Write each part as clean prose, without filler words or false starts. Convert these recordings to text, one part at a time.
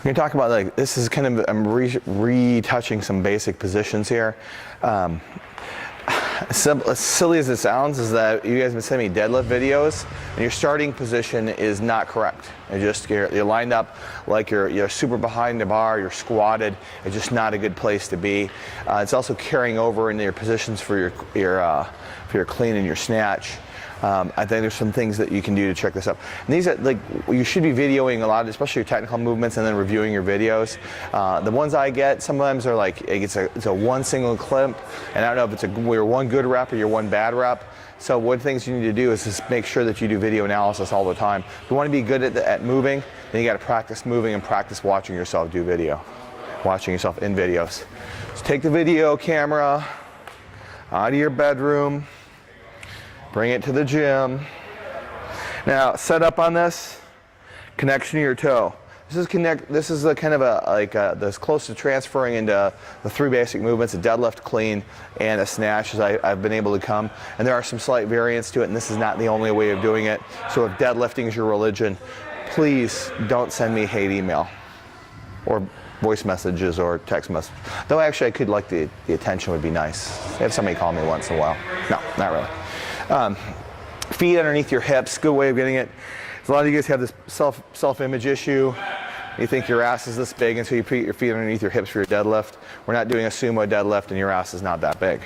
We're gonna talk about, like, this is kind of, I'm retouching some basic positions here. As silly as it sounds, is that you guys have been sending me deadlift videos, and your starting position is not correct. You're lined up like you're super behind the bar, you're squatted. It's just not a good place to be. It's also carrying over into your positions for your clean and your snatch. I think there's some things that you can do to check this up. And these are, like, you should be videoing a lot, especially your technical movements, and then reviewing your videos. The ones I get sometimes are like, it's a one single clip, and I don't know if it's your one good rep or your one bad rep. So one of the things you need to do is just make sure that you do video analysis all the time. If you want to be good at moving, then you got to practice moving and practice watching yourself do video, watching yourself in videos. So take the video camera out of your bedroom, bring it to the gym. Now, set up on this, connection to your toe. This is a kind of that's close to transferring into the three basic movements: a deadlift, clean, and a snatch, as I've been able to come. And there are some slight variants to it, and this is not the only way of doing it. So if deadlifting is your religion, please don't send me hate email or voice messages or text messages. Though actually I could, like, the attention would be nice. Have somebody call me once in a while. No, not really. Feet underneath your hips, good way of getting it. A lot of you guys have this self-image issue. You think your ass is this big, and so you put your feet underneath your hips for your deadlift. We're not doing a sumo deadlift, and your ass is not that big.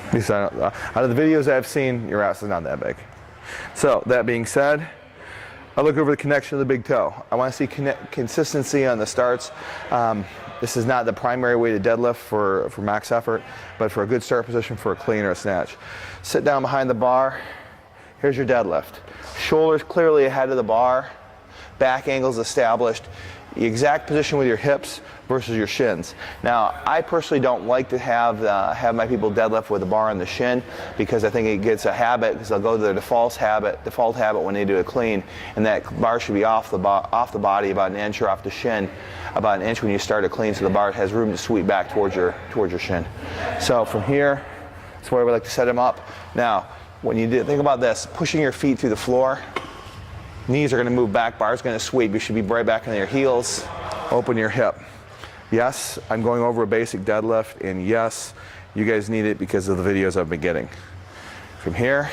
At least out of the videos I've seen, your ass is not that big. So that being said, I look over the connection of the big toe. I want to see consistency on the starts. This is not the primary way to deadlift for max effort, but for a good start position for a clean or a snatch. Sit down behind the bar. Here's your deadlift. Shoulders clearly ahead of the bar. Back angles established. The exact position with your hips versus your shins. Now, I personally don't like to have my people deadlift with the bar on the shin, because I think it gets a habit, because they'll go to their default habit when they do a clean, and that bar should be off the body about an inch, or off the shin about an inch when you start a clean, so the bar has room to sweep back towards your shin. So from here, that's where we like to set them up. Now, when you think about this, pushing your feet through the floor, knees are going to move back, bar's going to sweep. You should be right back on your heels. Open your hip. Yes, I'm going over a basic deadlift, and yes, you guys need it because of the videos I've been getting. From here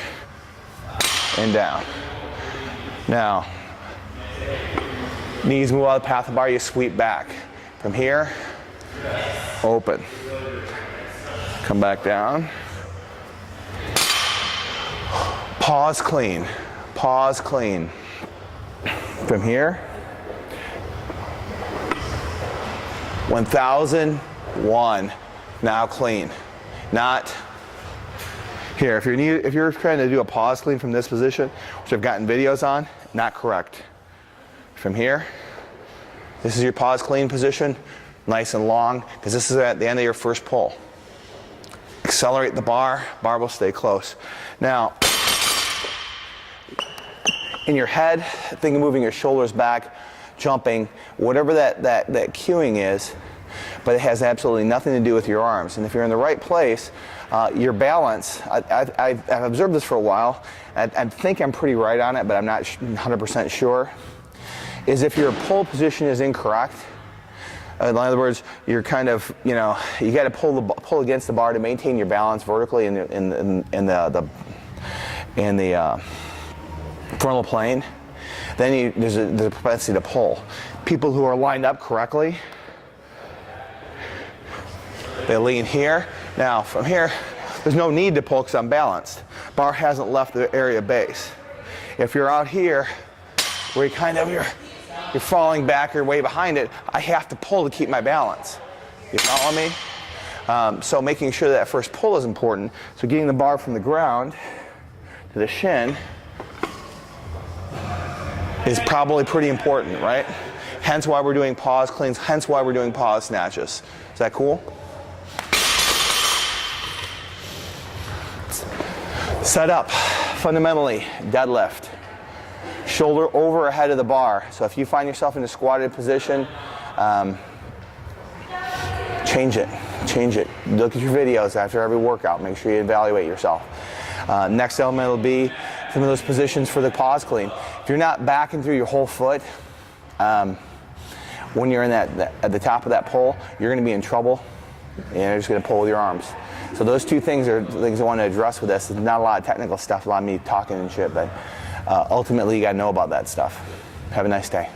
and down. Now, knees move out of the path of the bar, you sweep back. From here, open. Come back down. Pause, clean. Pause, clean. From here, 1001. Now clean. Not here. If you're trying to do a pause clean from this position, which I've gotten videos on, not correct. From here, this is your pause clean position, nice and long, because this is at the end of your first pull. Accelerate the bar will stay close. Now, in your head, think of moving your shoulders back, jumping, whatever that cueing is, but it has absolutely nothing to do with your arms. And if you're in the right place, your balance, I've observed this for a while, I think I'm pretty right on it, but I'm not 100% sure, is if your pull position is incorrect. In other words, you're kind of, you got to pull against the bar to maintain your balance vertically in the frontal plane. Then there's a propensity to pull. People who are lined up correctly, they lean here. Now from here, there's no need to pull because I'm balanced. Bar hasn't left the area base. If you're out here, where you're falling back or way behind it, I have to pull to keep my balance. You follow me? So making sure that first pull is important. So getting the bar from the ground to the shin is probably pretty important, right? Hence why we're doing pause cleans, hence why we're doing pause snatches. Is that cool? Set up, fundamentally, deadlift. Shoulder over ahead of the bar. So if you find yourself in a squatted position, change it. Look at your videos after every workout. Make sure you evaluate yourself. Next element will be some of those positions for the pause clean. If you're not backing through your whole foot, when you're in at the top of that pole, you're going to be in trouble, and you're just going to pull with your arms. So those two things are things I want to address with this. There's not a lot of technical stuff, a lot of me talking and shit, but ultimately you got to know about that stuff. Have a nice day.